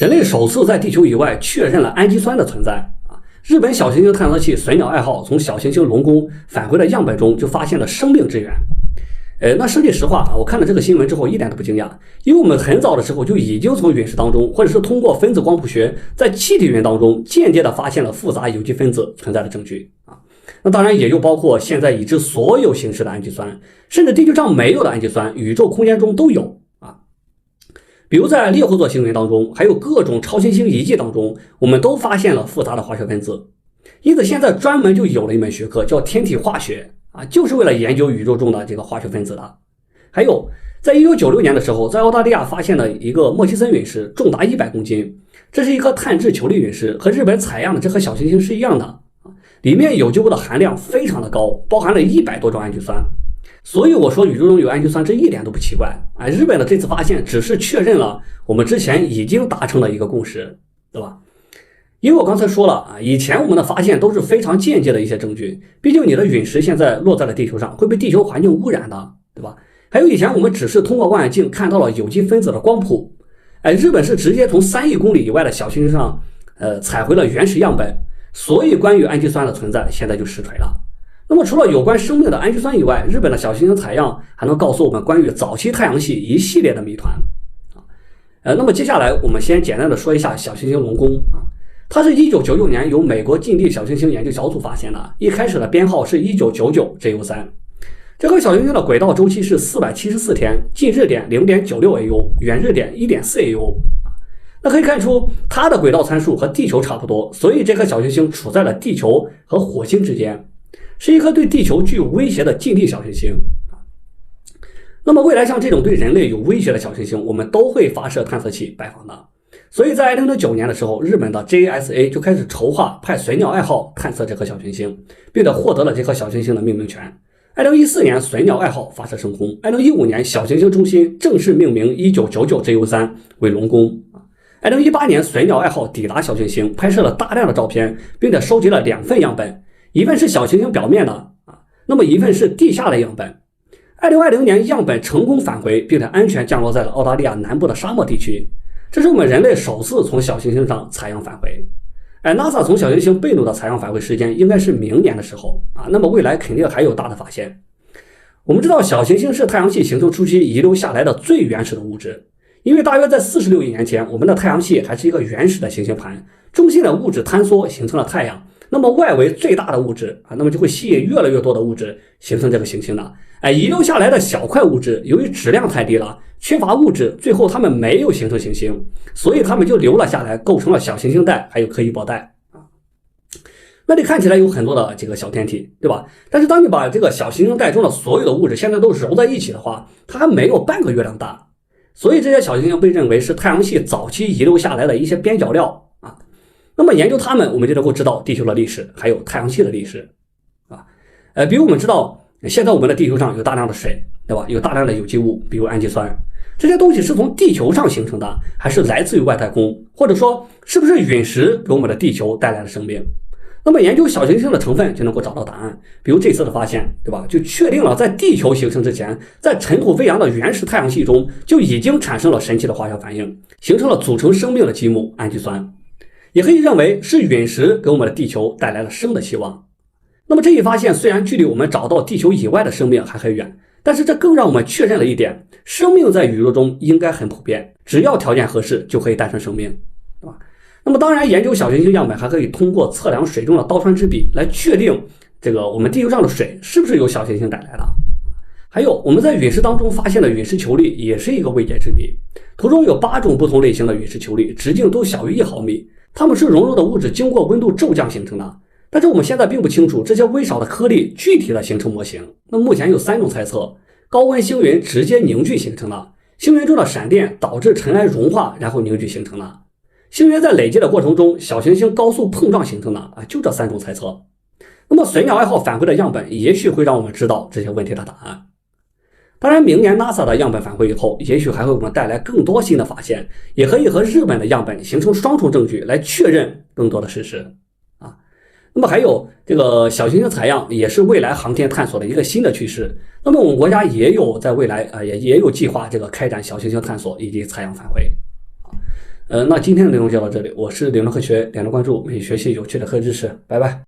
人类首次在地球以外确认了氨基酸的存在啊！日本小行星探测器水鸟2号从小行星龙宫返回的样本中就发现了生命之源。那说句实话啊，我看了这个新闻之后一点都不惊讶，因为我们很早的时候就已经从陨石当中，或者是通过分子光谱学在气体云当中间接的发现了复杂有机分子存在的证据啊。那当然也就包括现在已知所有形式的氨基酸，甚至地球上没有的氨基酸，宇宙空间中都有啊。比如在猎户座星云当中，还有各种超新星遗迹当中，我们都发现了复杂的化学分子。因此现在专门就有了一门学科叫天体化学啊，就是为了研究宇宙中的这个化学分子的。还有在1996年的时候，在澳大利亚发现了一个莫西森陨石，重达100公斤，这是一颗碳质球粒陨石，和日本采样的这颗小行星是一样的，里面有机物的含量非常的高，包含了100多种氨基酸。所以我说宇宙中有氨基酸这一点都不奇怪啊！日本的这次发现只是确认了我们之前已经达成了一个共识，对吧？因为我刚才说了啊，以前我们的发现都是非常间接的一些证据，毕竟你的陨石现在落在了地球上，会被地球环境污染的，对吧？还有以前我们只是通过望远镜看到了有机分子的光谱，日本是直接从3亿公里以外的小行星上采回了原始样本，所以关于氨基酸的存在现在就实锤了。那么除了有关生命的氨基酸以外，日本的小行星采样还能告诉我们关于早期太阳系一系列的谜团那么接下来我们先简单的说一下小行星龙宫啊，它是1999年由美国近地小行星研究小组发现的，一开始的编号是1999 JU3。这颗小行星的轨道周期是474天，近日点 0.96 AU， 远日点 1.4 AU。那可以看出它的轨道参数和地球差不多，所以这颗小行星处在了地球和火星之间，是一颗对地球具有威胁的近地小行星。那么未来像这种对人类有威胁的小行星，我们都会发射探测器拜访的。所以在2009年的时候，日本的 JSA 就开始筹划派水鸟2号探测这颗小行星，并且获得了这颗小行星的命名权。2014年水鸟2号发射升空，2015年小行星中心正式命名1999 JU3 为龙宫。2018年水鸟2号抵达小行星，拍摄了大量的照片，并且收集了2份样本，一份是小行星表面的那么一份是地下的样本。2020年样本成功返回，并且安全降落在了澳大利亚南部的沙漠地区，这是我们人类首次从小行星上采样返回。NASA 从小行星贝努的采样返回时间应该是明年的时候那么未来肯定还有大的发现。我们知道小行星是太阳系形成初期遗留下来的最原始的物质，因为大约在46亿年前，我们的太阳系还是一个原始的行星盘，中心的物质坍缩形成了太阳，那么外围最大的物质那么就会吸引越来越多的物质形成这个行星的。遗留下来的小块物质由于质量太低了，缺乏物质，最后它们没有形成行星，所以它们就留了下来，构成了小行星带还有柯伊伯带那里看起来有很多的这个小天体，对吧？但是当你把这个小行星带中的所有的物质现在都揉在一起的话，它还没有半个月亮大。所以这些小行星被认为是太阳系早期遗留下来的一些边角料那么研究它们，我们就能够知道地球的历史，还有太阳系的历史比如我们知道现在我们的地球上有大量的水，对吧？有大量的有机物，比如氨基酸，这些东西是从地球上形成的，还是来自于外太空？或者说是不是陨石给我们的地球带来了生命？那么研究小行星的成分就能够找到答案。比如这次的发现，对吧？就确定了在地球形成之前，在尘土飞扬的原始太阳系中就已经产生了神奇的化学反应，形成了组成生命的积木氨基酸。也可以认为是陨石给我们的地球带来了生的希望。那么这一发现虽然距离我们找到地球以外的生命还很远，但是这更让我们确认了一点，生命在宇宙中应该很普遍，只要条件合适就可以诞生生命，对吧？那么当然研究小行星样本还可以通过测量水中的倒川之比来确定这个我们地球上的水是不是由小行星带来的。还有我们在陨石当中发现的陨石球粒也是一个未解之谜，图中有8种不同类型的陨石球粒，直径都小于1毫米，它们是熔融的物质经过温度骤降形成的，但是我们现在并不清楚这些微小的颗粒具体的形成模型。那目前有3种猜测：高温星云直接凝聚形成的，星云中的闪电导致尘埃融化然后凝聚形成的，星云在累积的过程中小行星高速碰撞形成的就这3种猜测。那么水鸟2号返回的样本也许会让我们知道这些问题的答案。当然明年 NASA 的样本返回以后，也许还会给我们带来更多新的发现，也可以和日本的样本形成双重证据来确认更多的事实那么还有这个小行星采样也是未来航天探索的一个新的趋势。那么我们国家也有在未来也有计划这个开展小行星探索以及采样返回那今天的内容就到这里，我是理论科学，点亮关注，每学习有趣的科学知识，拜拜。